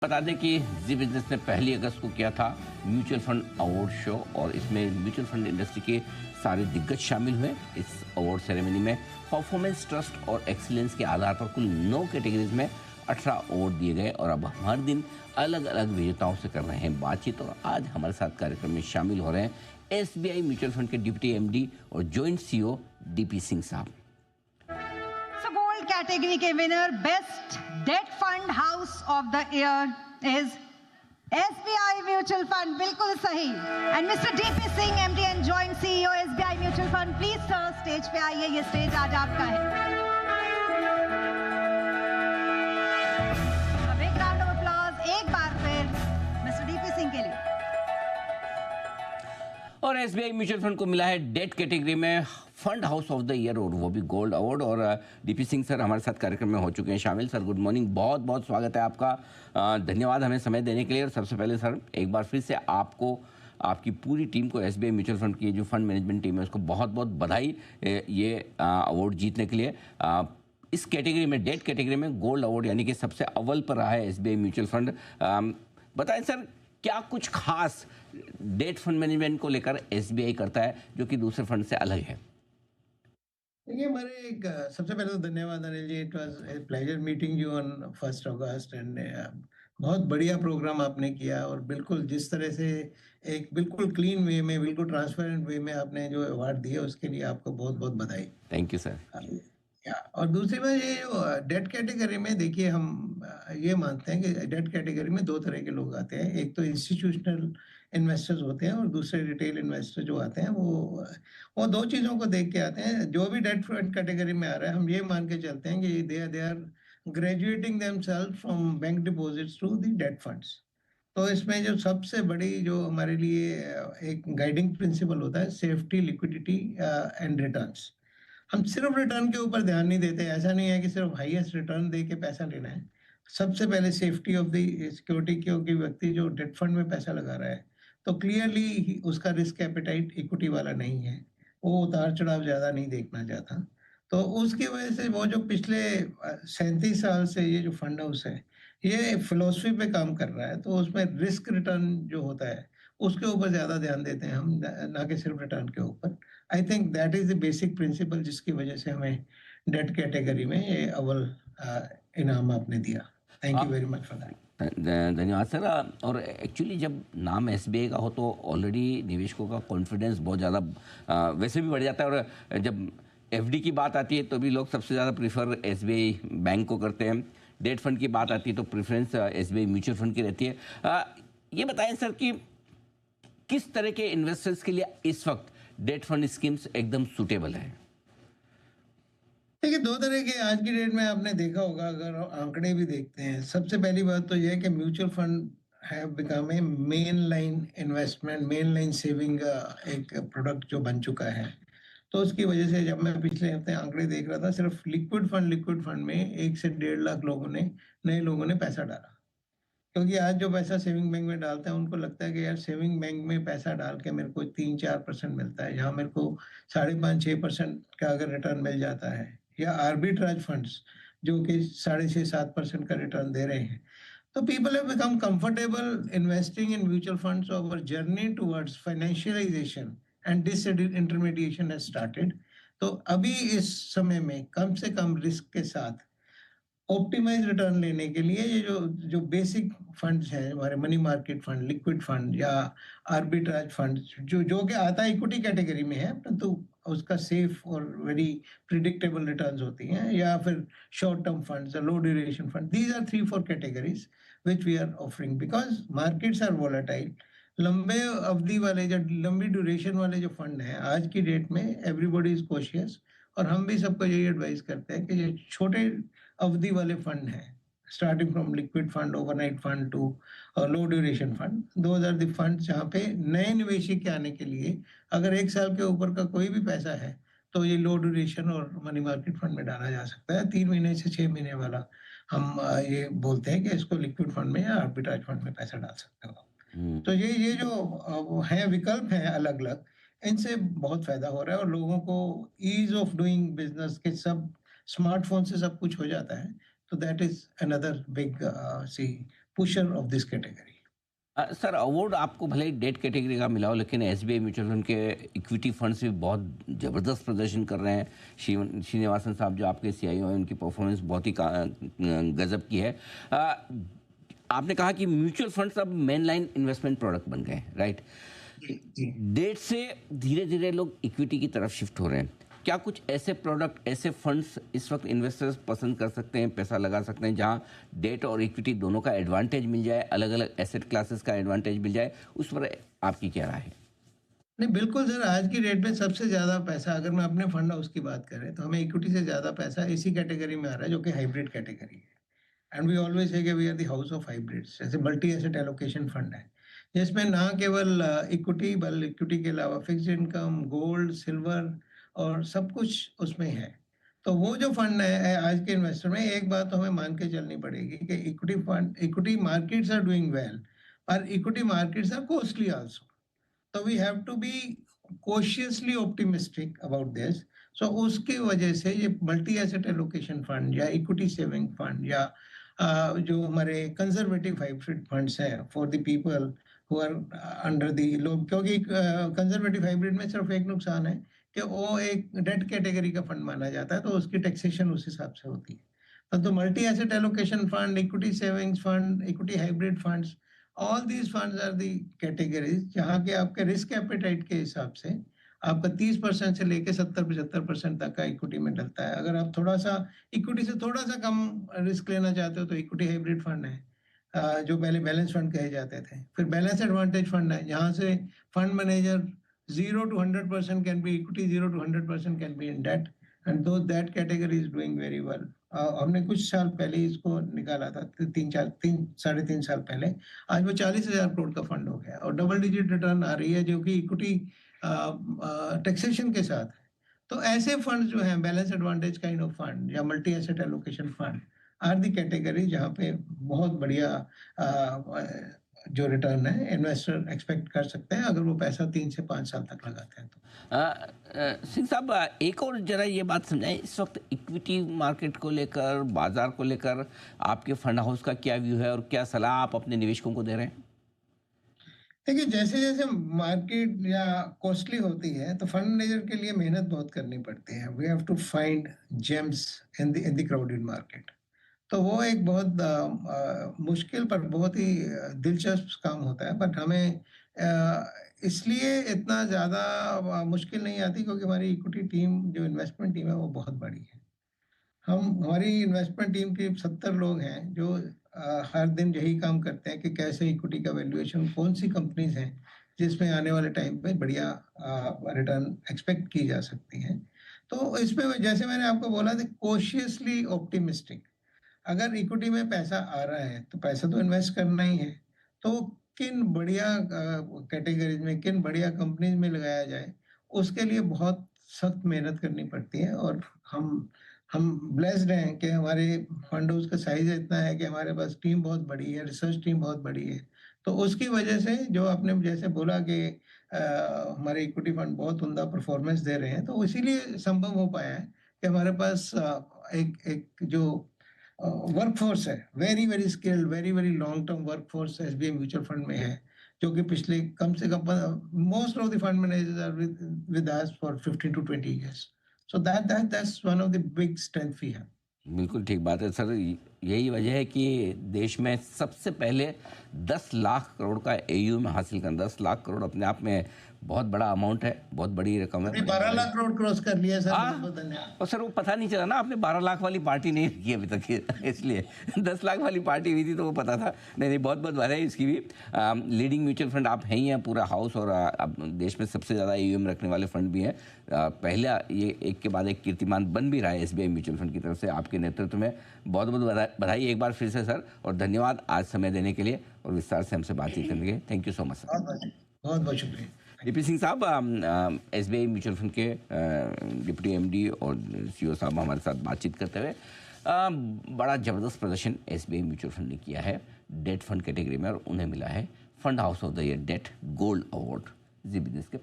बता दें कि जी बिजनेस ने 1 अगस्त को किया था म्यूचुअल फंड अवार्ड शो और इसमें म्यूचुअल फंड इंडस्ट्री के सारे दिग्गज शामिल हुए। इस अवार्ड सेरेमनी में परफॉर्मेंस, ट्रस्ट और एक्सीलेंस के आधार पर कुल 9 कैटेगरीज में 18 अवार्ड दिए गए और अब हर दिन अलग अलग विजेताओं से कर रहे हैं बातचीत। और आज हमारे साथ कार्यक्रम में शामिल हो रहे हैं एसबीआई म्यूचुअल फंड के डिप्टी एमडी और जॉइंट सीईओ डीपी सिंह साहब। गोल्ड कैटेगरी के winner best debt fund house of the year is SBI mutual fund. बिल्कुल सही। And mister DP Singh MD and joint CEO SBI mutual fund, please sir stage पे आइए। ये stage आज आपका है। बिग राउंड ऑफ अप्लॉज एक बार फिर मिस्टर डीपी सिंह के लिए। और एसबीआई म्यूचुअल फंड को मिला है डेट कैटेगरी में fund house of the year और वो भी गोल्ड अवार्ड। और डीपी सिंह सर हमारे साथ कार्यक्रम में हो चुके हैं शामिल। सर गुड मॉर्निंग, बहुत बहुत स्वागत है आपका। धन्यवाद हमें समय देने के लिए। और सबसे पहले सर एक बार फिर से आपको, आपकी पूरी टीम को, एसबीआई म्यूचुअल फंड की जो फंड मैनेजमेंट टीम है उसको बहुत बहुत बधाई ये अवार्ड जीतने के लिए। इस कैटेगरी में, डेट कैटेगरी में गोल्ड अवार्ड यानी कि सबसे अव्वल पर रहा है एसबीआई म्यूचुअल फंड। बताएं सर, क्या कुछ खास डेट फंड मैनेजमेंट को लेकर एसबीआई करता है जो कि दूसरे फंड से अलग है? देखिए, हमारे एक सबसे पहले तो धन्यवाद Anil ji. It was a pleasure meeting you on 1 अगस्त एंड बहुत बढ़िया प्रोग्राम आपने किया। और बिल्कुल जिस तरह से एक बिल्कुल क्लीन वे में, बिल्कुल ट्रांसपेरेंट वे में आपने जो अवार्ड दिया उसके लिए आपको बहुत बहुत बधाई। Thank you sir. और दूसरी बात, ये जो डेट कैटेगरी में देखिए, हम ये मानते हैं कि डेट कैटेगरी में 2 तरह के लोग आते हैं। एक तो इंस्टीट्यूशनल इन्वेस्टर्स होते हैं और दूसरे रिटेल इन्वेस्टर जो आते हैं वो 2 चीज़ों को देख के आते हैं। जो भी डेट फंड कैटेगरी में आ रहा है, हम ये मान के चलते हैं कि they are graduating themselves from bank deposits to the debt funds. तो इसमें जो सबसे बड़ी जो हमारे लिए एक गाइडिंग प्रिंसिपल होता है, सेफ्टी, लिक्विडिटी एंड रिटर्न्स। हम सिर्फ रिटर्न के ऊपर ध्यान नहीं देते। ऐसा नहीं है कि सिर्फ हाईएस्ट रिटर्न दे के पैसा लेना है। सबसे पहले सेफ्टी ऑफ द सिक्योरिटी, क्योंकि व्यक्ति जो डेट फंड में पैसा लगा रहा है तो क्लियरली उसका रिस्क एपेटाइट इक्विटी वाला नहीं है, वो उतार चढ़ाव ज्यादा नहीं देखना चाहता। तो उसकी वजह से वो जो पिछले 37 साल से ये जो फंड हाउस है, ये फिलोसफी पे काम कर रहा है। तो उसमें रिस्क रिटर्न जो होता है उसके ऊपर ज्यादा ध्यान देते हैं हम, ना कि सिर्फ रिटर्न के ऊपर। I think that is the basic principle जिसकी वजह से हमें डेट कैटेगरी में ये अव्वल इनाम आपने दिया। Thank you very much for that. धन्यवाद सर। और एक्चुअली जब नाम एसबीआई का हो तो ऑलरेडी निवेशकों का कॉन्फिडेंस बहुत ज़्यादा वैसे भी बढ़ जाता है। और जब एफडी की बात आती है तो भी लोग सबसे ज़्यादा प्रीफर एसबीआई बैंक को करते हैं। डेट फंड की बात आती है तो प्रेफरेंस एसबीआई म्यूचुअल फंड की रहती है। ये बताएं सर कि किस तरह के इन्वेस्टर्स के लिए इस वक्त डेट फंड स्कीम्स एकदम सूटेबल है? देखिए, 2 तरह के आज की डेट में आपने देखा होगा, अगर आंकड़े भी देखते हैं। सबसे पहली बात तो यह है कि mutual fund have become a main line investment, main line saving एक प्रोडक्ट जो बन चुका है। तो उसकी वजह से जब मैं पिछले हफ्ते आंकड़े देख रहा था, सिर्फ लिक्विड फंड में 1 से 1.5 लाख नए लोगों ने पैसा डाला। क्योंकि आज जो पैसा सेविंग बैंक में डालते हैं उनको लगता है कि यार सेविंग बैंक में पैसा डाल के मेरे को 3-4% मिलता है, जहाँ मेरे को 5.5-6% का अगर रिटर्न मिल जाता है, या आर्बिट्राज फंड्स जो कि 6.5-7% का रिटर्न दे रहे हैं। तो people have become comfortable investing in mutual funds. Our journey towards financialisation and disintermediation has started. तो अभी इस समय में कम से कम रिस्क के साथ ऑप्टिमाइज रिटर्न लेने के लिए ये जो बेसिक फंड्स हैं, हमारे money market fund, liquid fund या आर्बिट्राज फंड, जो कि आता है इक्विटी कैटेगरी में है, परंतु उसका सेफ और वेरी प्रिडिक्टेबल रिटर्न्स होती हैं, या फिर short term funds, low duration fund. These are 3-4 categories which we are offering because markets are volatile. लंबे अवधि वाले, जो लंबी ड्यूरेशन वाले जो फंड हैं, आज की डेट में एवरीबॉडी इज कॉशियस। और हम भी सबको यही एडवाइस करते हैं कि जो छोटे अवधि वाले फंड हैं, starting from liquid fund, overnight fund to low duration fund, those are the fund जहाँ पे नए निवेशी के आने के लिए अगर 1 साल के ऊपर का कोई भी पैसा है तो ये लो ड्यूरेशन और मनी मार्केट फंड में डाला जा सकता है। 3 महीने से 6 महीने वाला हम ये बोलते हैं कि इसको लिक्विड फंड में या आर्बिट्राज फंड में पैसा डाल सकते हो। तो ये जो है विकल्प हैं अलग अलग, इनसे बहुत फायदा हो रहा है। और लोगों को ईज ऑफ डूइंग बिजनेस के सब स्मार्टफोन से सब कुछ हो जाता है। तो that is another big sea pusher of this category. Sir award आपको भले ही डेट कैटेगरी का मिला हो, लेकिन एसबीआई म्यूचुअल फंड के इक्विटी फंड्स भी बहुत ज़बरदस्त प्रदर्शन कर रहे हैं। श्रीनिवासन साहब जो आपके सीईओ हैं, उनकी परफॉर्मेंस बहुत ही गजब की है। आपने कहा कि म्यूचुअल फंड्स अब मेन लाइन इन्वेस्टमेंट प्रोडक्ट बन गए हैं, राइट? डेट से धीरे धीरे लोग इक्विटी की तरफ शिफ्ट हो रहे हैं। क्या कुछ ऐसे प्रोडक्ट, ऐसे फंड्स इस वक्त इन्वेस्टर्स पसंद कर सकते हैं, पैसा लगा सकते हैं, जहां डेट और इक्विटी दोनों का एडवांटेज मिल जाए, अलग अलग एसेट क्लासेस का एडवांटेज मिल जाए? उस पर आपकी क्या राय है? नहीं, बिल्कुल सर, आज की डेट में सबसे ज़्यादा पैसा, अगर मैं अपने फंड हाउस की बात करें, तो हमें इक्विटी से ज़्यादा पैसा इसी कैटेगरी में आ रहा है, जो कि हाइब्रिड कैटेगरी है। And we always say we are the house of hybrids. जैसे मल्टी एसेट एलोकेशन फंड है, जिसमें ना केवल इक्विटी, बल्कि इक्विटी के अलावा फिक्स्ड इनकम, गोल्ड, सिल्वर और सब कुछ उसमें है। तो वो जो फंड है आज के इन्वेस्टर में, एक बात तो हमें मान के चलनी पड़ेगी कि equity markets are doing well, और equity markets are costly also. तो we have to be cautiously optimistic about this. So उसकी वजह से ये मल्टी एसेट एलोकेशन फंड या इक्विटी सेविंग फंड या जो हमारे कंजर्वेटिव हाइब्रिड फंड्स हैं for the people who are under the लोग, क्योंकि कंजर्वेटिव हाइब्रिड में सिर्फ एक नुकसान है कि वो एक डेट कैटेगरी का फंड माना जाता है, तो उसकी टैक्सेशन उस हिसाब से होती है। तो multi asset allocation fund, equity savings fund, equity hybrid funds, all these funds are the categories जहाँ के आपके रिस्क एपेटाइट के हिसाब से आपका 30% से लेके 70-75% तक का इक्विटी में डलता है। अगर आप थोड़ा सा इक्विटी से थोड़ा सा कम रिस्क लेना चाहते हो तो इक्विटी हाइब्रिड फंड है, जो पहले बैलेंस फंड कहे जाते थे। फिर बैलेंस एडवांटेज फंड है, जहाँ से fund manager 0 to 100% can be equity, 0 to 100% can be in debt, and though that category is doing very well. हमने कुछ साल पहले इसको निकाला था, 3-3.5 साल पहले। आज वो 40,000 करोड़ का फंड हो गया और डबल डिजिट रिटर्न आ रही है, जो कि इक्विटी टैक्सेशन के साथ है। तो ऐसे फंड जो हैं, balance advantage kind of fund या multi asset allocation fund, are the category जहाँ पे बहुत बढ़िया जो रिटर्न है इन्वेस्टर एक्सपेक्ट कर सकते हैं, अगर वो पैसा 3 से 5 साल तक लगाते हैं तो। सिंह साहब, एक और जरा ये बात समझाएं, इस वक्त इक्विटी मार्केट को लेकर, बाजार को लेकर आपके फंड हाउस का क्या व्यू है और क्या सलाह आप अपने निवेशकों को दे रहे हैं? देखिए, जैसे जैसे मार्केट या कॉस्टली होती है, तो फंड मैनेजर के लिए मेहनत बहुत करनी पड़ती है। We have to find gems in the crowded market. तो वो एक बहुत मुश्किल पर बहुत ही दिलचस्प काम होता है, बट हमें इसलिए इतना ज़्यादा मुश्किल नहीं आती, क्योंकि हमारी इक्विटी टीम, जो इन्वेस्टमेंट टीम है, वो बहुत बड़ी है। हमारी इन्वेस्टमेंट टीम के 70 लोग हैं, जो हर दिन यही काम करते हैं कि कैसे इक्विटी का वैल्यूएशन, कौन सी कंपनीज हैं जिसमें आने वाले टाइम पे बढ़िया रिटर्न एक्सपेक्ट की जा सकती है। तो इसमें जैसे मैंने आपको बोला था, कॉशियसली ऑप्टिमिस्टिक। अगर इक्विटी में पैसा आ रहा है तो पैसा तो इन्वेस्ट करना ही है, तो किन बढ़िया कैटेगरीज में, किन बढ़िया कंपनीज में लगाया जाए, उसके लिए बहुत सख्त मेहनत करनी पड़ती है। और हम ब्लेस्ड हैं कि हमारे फंड हाउस का साइज इतना है कि हमारे पास टीम बहुत बड़ी है, रिसर्च टीम बहुत बड़ी है। तो उसकी वजह से, जो आपने जैसे बोला कि हमारे इक्विटी फंड बहुत उम्दा परफॉर्मेंस दे रहे हैं, तो इसीलिए संभव हो पाया है कि हमारे पास एक जो वर्कफोर्स है, very very skilled, very very long term workforce SBI mutual fund में है, जो कि पिछले कम से कम most of the fund managers are with us for 15 to 20 years. So that's one of the big strength we have. बिल्कुल ठीक बात है सर। यही वजह है कि देश में सबसे पहले 10 लाख करोड़ का एयूएम हासिल करना, 10 लाख करोड़ अपने आप में बहुत बड़ा अमाउंट है, बहुत बड़ी रकम है। 12 लाख करोड़ क्रॉस कर लिया सर। और सर वो पता नहीं चला ना, आपने 12 लाख वाली पार्टी नहीं की अभी तक, इसलिए 10 लाख वाली पार्टी हुई थी तो वो पता था। नहीं, बहुत बहुत बधाई इसकी भी। लीडिंग म्यूचुअल फंड आप हैं ही हैं, पूरा हाउस, और अब देश में सबसे ज़्यादा एयूएम रखने वाले फंड भी हैं। पहला ये एक के बाद एक कीर्तिमान बन भी रहा है एसबीआई म्यूचुअल फंड की तरफ से, आपके नेतृत्व में। बहुत बहुत बधाई एक बार फिर से सर, और धन्यवाद आज समय देने के लिए और विस्तार से हमसे बातचीत करने के लिए। Thank you so much sir. बहुत बहुत शुक्रिया। डीपी सिंह साहब, एसबीआई म्यूचुअल फंड के डिप्टी एमडी और सीईओ साहब हमारे साथ बातचीत करते हुए। बड़ा ज़बरदस्त प्रदर्शन एसबीआई म्यूचुअल फंड ने किया है डेट फंड कैटेगरी में, और उन्हें मिला है fund house of the year debt gold award Zee business के